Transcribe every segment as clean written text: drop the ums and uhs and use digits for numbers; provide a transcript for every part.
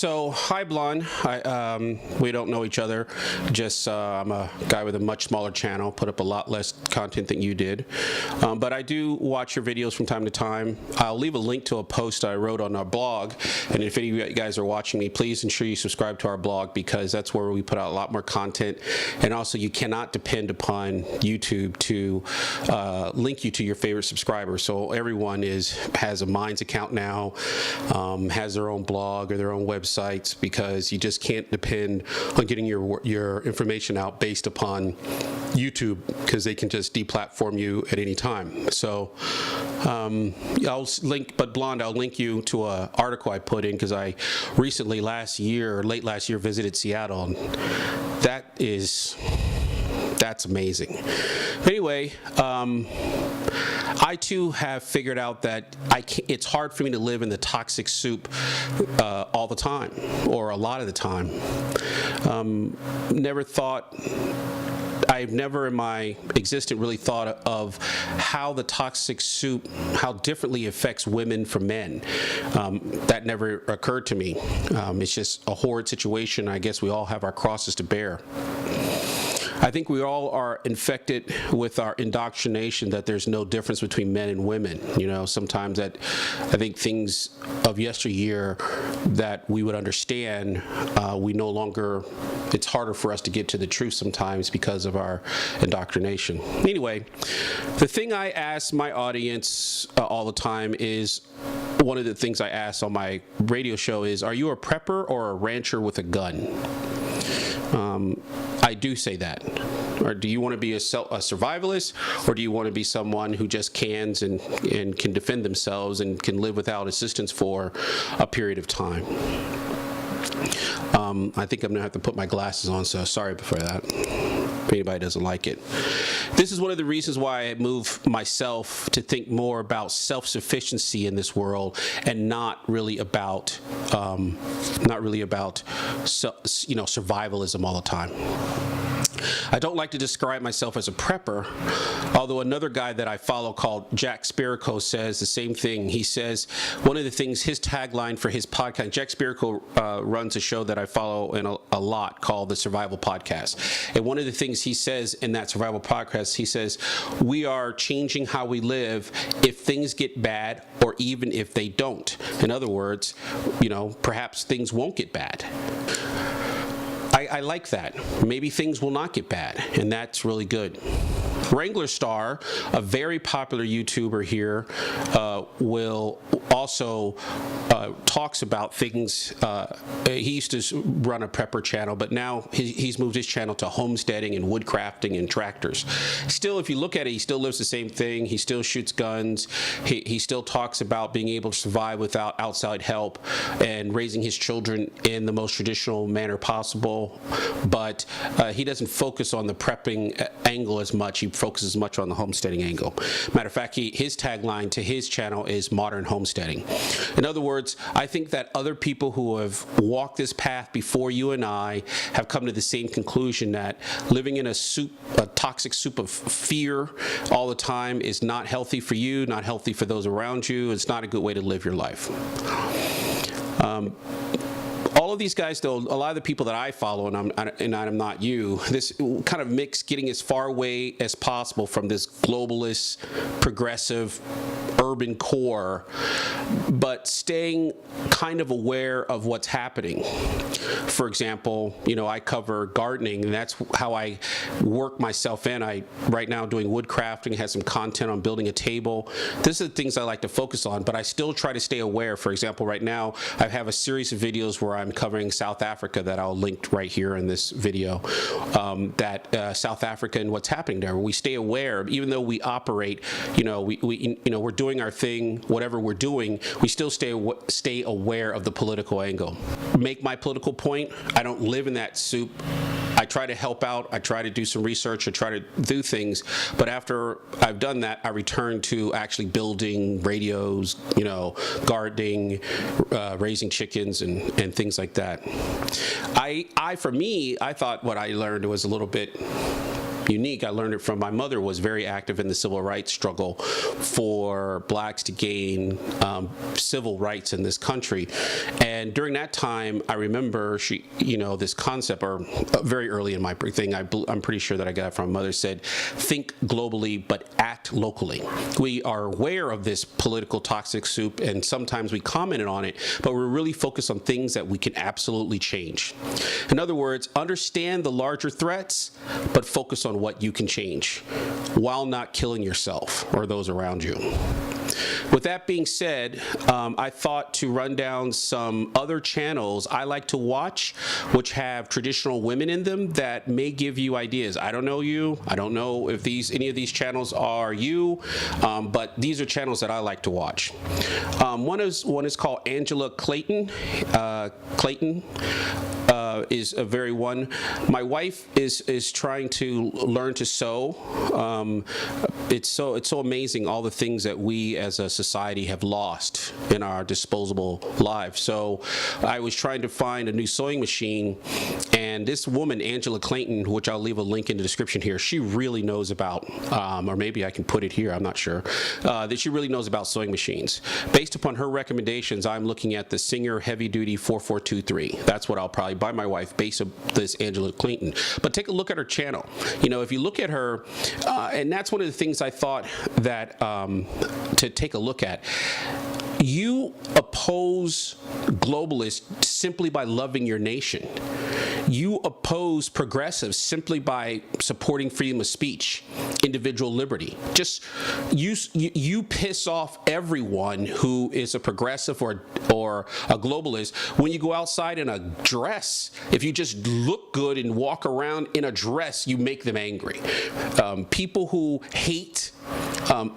So, hi, Blonde. We don't know each other. Just I'm a guy with a much smaller channel, put up a lot less content than you did. But I do watch your videos from time to time. I'll leave a link to a post I wrote on our blog. And if any of you guys are watching me, please ensure you subscribe to our blog, because that's where we put out a lot more content. And also, you cannot depend upon YouTube to link you to your favorite subscriber. So everyone has a Minds account now, has their own blog or their own websites, because you just can't depend on getting your information out based upon YouTube, because they can just deplatform you at any time. So I'll link you to an article I put in, because I recently late last year visited Seattle, and that's amazing. Anyway, I too have figured out that it's hard for me to live in the toxic soup all the time, or a lot of the time. I've never in my existence really thought of how the toxic soup, how differently it affects women from men. That never occurred to me. It's just a horrid situation. I guess we all have our crosses to bear. I think we all are infected with our indoctrination that there's no difference between men and women. You know, sometimes I think things of yesteryear that we would understand, it's harder for us to get to the truth sometimes because of our indoctrination. Anyway, the thing I ask my audience all the time is, one of the things I ask on my radio show is, are you a prepper or a rancher with a gun? I do say that. Or do you want to be a survivalist, or do you want to be someone who just cans and can defend themselves and can live without assistance for a period of time? I think I'm going to have to put my glasses on, so sorry for that, if anybody doesn't like it. This is one of the reasons why I move myself to think more about self-sufficiency in this world, and not really about survivalism all the time. I don't like to describe myself as a prepper, although another guy that I follow called Jack Spirko says the same thing. He says one of the things, his tagline for his podcast, Jack Spirko runs a show that I follow in a lot called the Survival Podcast. And one of the things he says in that Survival Podcast, he says, we are changing how we live if things get bad, or even if they don't. In other words, perhaps things won't get bad. I like that. Maybe things will not get bad, and that's really good. Wranglerstar, a very popular YouTuber here, will also talks about things. He used to run a prepper channel, but now he's moved his channel to homesteading and woodcrafting and tractors. Still, if you look at it, he still lives the same thing. He still shoots guns. He still talks about being able to survive without outside help and raising his children in the most traditional manner possible. But he doesn't focus on the prepping angle as much. He focuses much on the homesteading angle. Matter of fact, his tagline to his channel is modern homesteading. In other words, I think that other people who have walked this path before you and I have come to the same conclusion, that living in a toxic soup of fear all the time is not healthy for you, not healthy for those around you. It's not a good way to live your life. All of these guys, though, a lot of the people that I follow, and I'm not you, this kind of mix getting as far away as possible from this globalist, progressive, urban core, but staying kind of aware of what's happening. For example, I cover gardening, and that's how I work myself in. Right now doing wood crafting, has some content on building a table. These are the things I like to focus on, but I still try to stay aware. For example, right now I have a series of videos where I'm covering South Africa that I'll link right here in this video, South Africa and what's happening there. We stay aware, even though we operate, we're doing our thing, whatever we're doing, we still stay aware of the political angle. Make my political point, I don't live in that soup. I try to help out, I try to do some research, I try to do things, but after I've done that, I return to actually building radios, gardening, raising chickens, and things like that. For me, I thought what I learned was a little bit unique. I learned it from my mother, was very active in the civil rights struggle for blacks to gain civil rights in this country. And during that time, I remember she, this concept, or very early in my thing, I'm pretty sure that I got it from my mother, said, think globally, but act locally. We are aware of this political toxic soup, and sometimes we commented on it, but we're really focused on things that we can absolutely change. In other words, understand the larger threats, but focus on what you can change while not killing yourself or those around you. With that being said, I thought to run down some other channels I like to watch, which have traditional women in them that may give you ideas. I don't know you. I don't know if any of these channels are you, but these are channels that I like to watch. One is called Angela Clayton. Clayton is a very one. My wife is trying to learn to sew. It's so amazing, all the things that we as a society have lost in our disposable lives. So I was trying to find a new sewing machine, and this woman, Angela Clayton, which I'll leave a link in the description here, she really knows about, or maybe I can put it here, I'm not sure, that she really knows about sewing machines. Based upon her recommendations, I'm looking at the Singer Heavy Duty 4423. That's what I'll probably buy my wife, based on this Angela Clayton. But take a look at her channel. If you look at her, and that's one of the things I thought that to take a look at. You oppose globalists simply by loving your nation. You oppose progressives simply by supporting freedom of speech, individual liberty. Just you piss off everyone who is a progressive or a globalist when you go outside in a dress. If you just look good and walk around in a dress, you make them angry. People who hate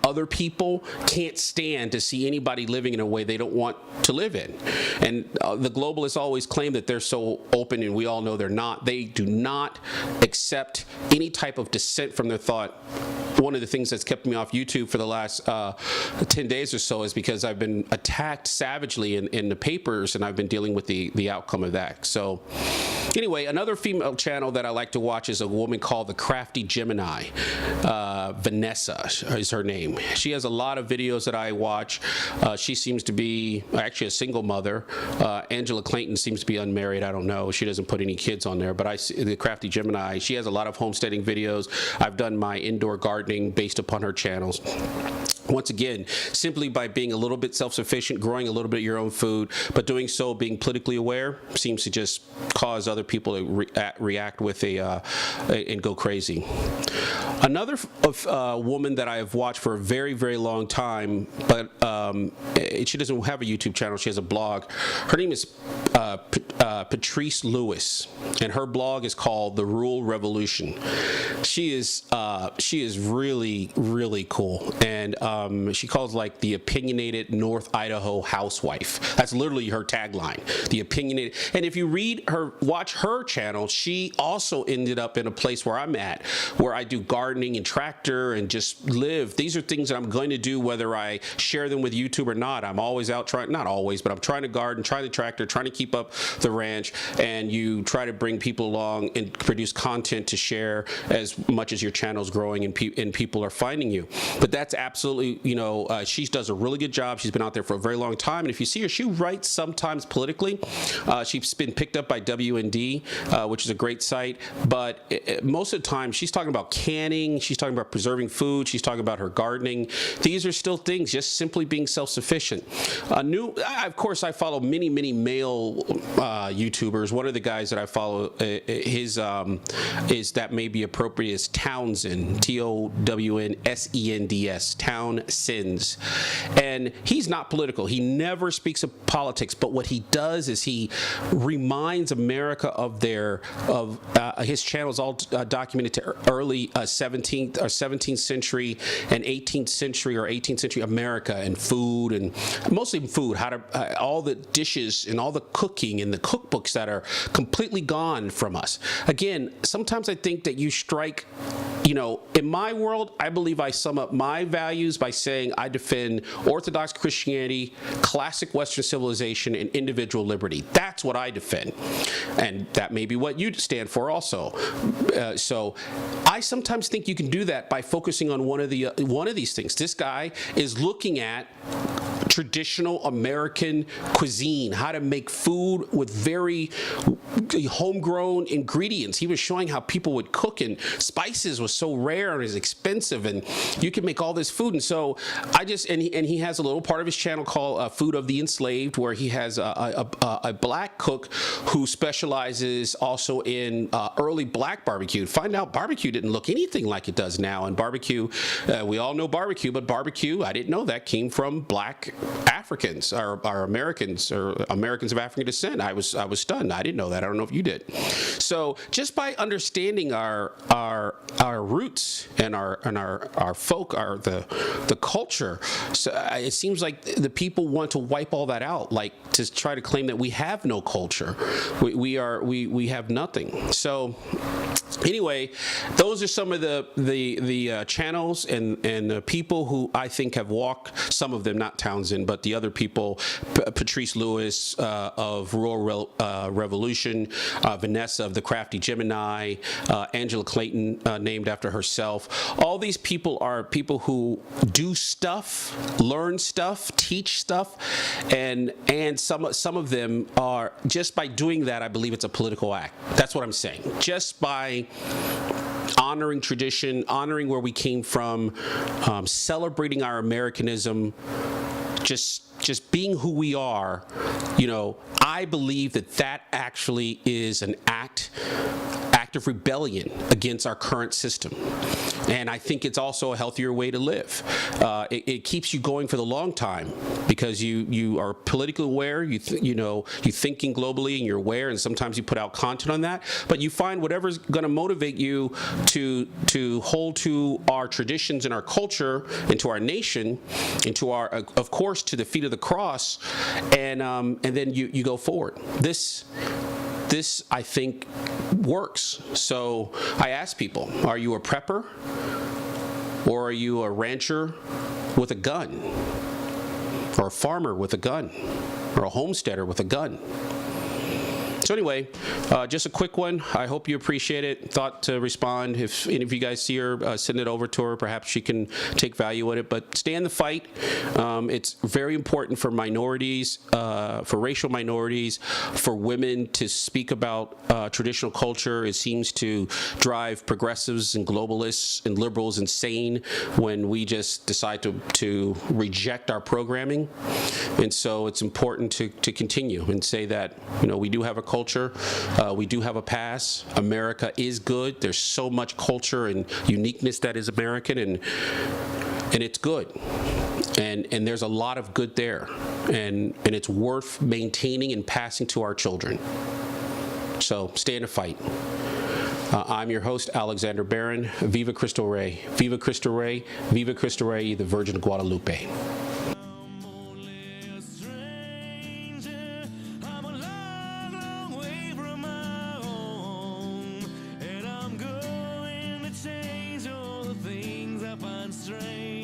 other people can't stand to see anybody living in a way they don't want to live in. And the globalists always claim that they're so open, and we all know they're not. They do not accept any type of dissent from their thought. One of the things that's kept me off YouTube for the last 10 days or so is because I've been attacked savagely in the papers, and I've been dealing with the outcome of that. So anyway, another female channel that I like to watch is a woman called the Crafty Gemini. Vanessa is her name. She has a lot of videos that I watch. She seems to be actually a single mother. Angela Clayton seems to be unmarried. I don't know. She doesn't put any kids on there, but the Crafty Gemini, she has a lot of homesteading videos. I've done my indoor gardening based upon her channels. Once again, simply by being a little bit self-sufficient, growing a little bit of your own food, but doing so being politically aware seems to just cause other people to react with and go crazy. Another woman that I have watched for a very, very long time, but she doesn't have a YouTube channel. She has a blog. Her name is Patrice Lewis, and her blog is called The Rural Revolution. She is really, really cool, and she calls like the opinionated North Idaho housewife. That's literally her tagline, the opinionated. And if you watch her channel, she also ended up in a place where I'm at, where I do gardening and tractor and just live. These are things that I'm going to do whether I share them with YouTube or not. I'm always out trying, not always, but I'm trying to garden, trying to tractor, trying to keep up the ranch, and you try to bring people along and produce content to share as much as your channel's growing and people are finding you. But that's absolutely, she does a really good job. She's been out there for a very long time, and if you see her, she writes sometimes politically. She's been picked up by WND, which is a great site, but most of the time she's talking about canning, she's talking about preserving food, she's talking about her gardening. These are still things, just simply being self-sufficient. Of course, I follow many male YouTubers. One of the guys that I follow, is that may be appropriate, is Townsend, Townsends, Townsends, and he's not political. He never speaks of politics, but what he does is he reminds America of his channels all documented to early 17th century and 18th century or 18th century America, and food, and mostly food, all the dishes and all the cooking and the cookbooks that are completely gone from us. Again, sometimes I think that you strike, in my world, I believe I sum up my values by by saying I defend Orthodox Christianity, classic Western civilization, and individual liberty. That's what I defend. And that may be what you stand for also. So I sometimes think you can do that by focusing on one of these things. This guy is looking at traditional American cuisine, how to make food with very homegrown ingredients. He was showing how people would cook, and spices was so rare and is expensive, and you can make all this food. And so and he has a little part of his channel called Food of the Enslaved, where he has a black cook who specializes also in early black barbecue. Find out barbecue didn't look anything like it does now. And barbecue, we all know barbecue, but barbecue, I didn't know that, came from black Africans or Americans or Americans of African descent. I was stunned. I didn't know that. I don't know if you did. So just by understanding our roots and our folk, the culture, so it seems like the people want to wipe all that out, like to try to claim that we have no culture. We have nothing. So anyway, those are some of the channels and the people who I think have walked, some of them, not Townsend, but the other people, Patrice Lewis of Rural Revolution, Vanessa of the Crafty Gemini, Angela Clayton, named after herself. All these people are people who do stuff, learn stuff, teach stuff, and some of them are, just by doing that, I believe it's a political act. That's what I'm saying. Just by honoring tradition, honoring where we came from, celebrating our Americanism, just being who we are, I believe that actually is an act of rebellion against our current system. And I think it's also a healthier way to live. It keeps you going for the long time because you are politically aware, you're thinking globally and you're aware, and sometimes you put out content on that, but you find whatever's going to motivate you to hold to our traditions and our culture and to our nation and to our, of course, to the feet of the cross, and then you go forward. This, I think, works. So I ask people, are you a prepper? Or are you a rancher with a gun? Or a farmer with a gun? Or a homesteader with a gun? So anyway, just a quick one. I hope you appreciate it. Thought to respond. If any of you guys see her, send it over to her. Perhaps she can take value in it. But stay in the fight. It's very important for minorities, for racial minorities, for women to speak about traditional culture. It seems to drive progressives and globalists and liberals insane when we just decide to reject our programming. And so it's important to continue and say that, we do have a culture. We do have a past. America is good. There's so much culture and uniqueness that is American, and it's good. And there's a lot of good there. And it's worth maintaining and passing to our children. So stay in the fight. I'm your host, Alexander Barron. Viva Cristo Rey. Viva Cristo Rey. Viva Cristo Rey, the Virgin of Guadalupe. Strange